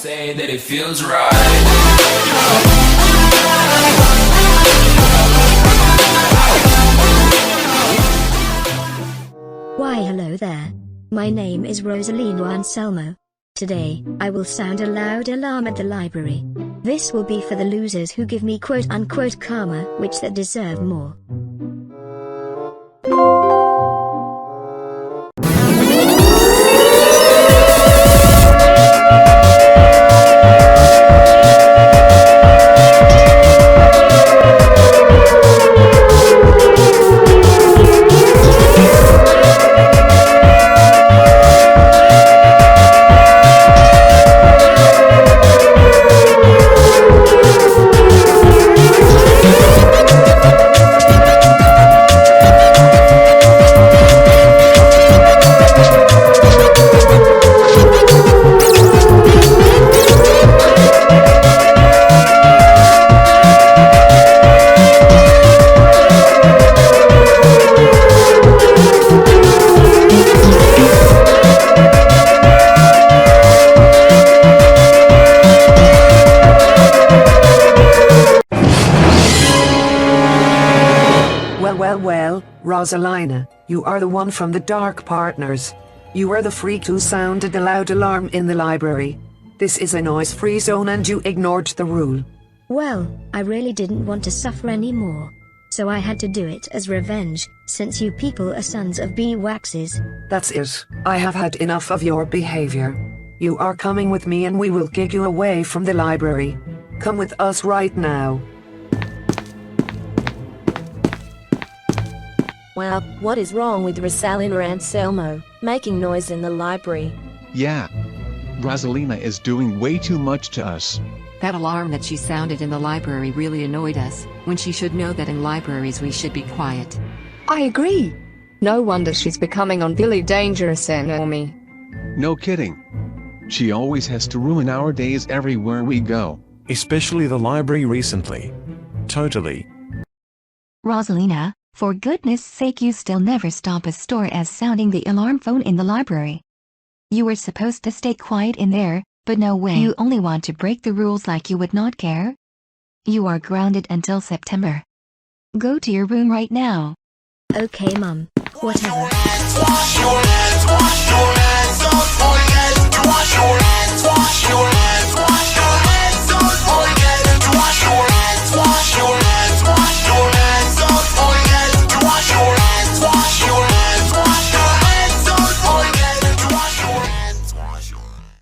say that it feels right. Why hello there. My name is Rosalina Anselmo. Today, I will sound a loud alarm at the library. This will be for the losers who give me quote-unquote karma, which they deserve more. Well, Rosalina, you are the one from the Dark Partners. You are the freak who sounded the loud alarm in the library. This is a noise-free zone and you ignored the rule. Well, I really didn't want to suffer anymore. So I had to do it as revenge, since you people are sons of bee-waxes. That's it. I have had enough of your behavior. You are coming with me and we will kick you away from the library. Come with us right now. Wow, what is wrong with Rosalina Anselmo, making noise in the library? Yeah. Rosalina is doing way too much to us. That alarm that she sounded in the library really annoyed us, when she should know that in libraries we should be quiet. I agree. No wonder she's becoming unduly dangerous and me. No kidding. She always has to ruin our days everywhere we go. Especially the library recently. Totally. Rosalina, for goodness sake, you still never stop a store as sounding the alarm phone in the library. You were supposed to stay quiet in there, but no way. You only want to break the rules like you would not care. You are grounded until September. Go to your room right now. Okay, Mum. Whatever. Wash your hands, wash your hands, wash your hands,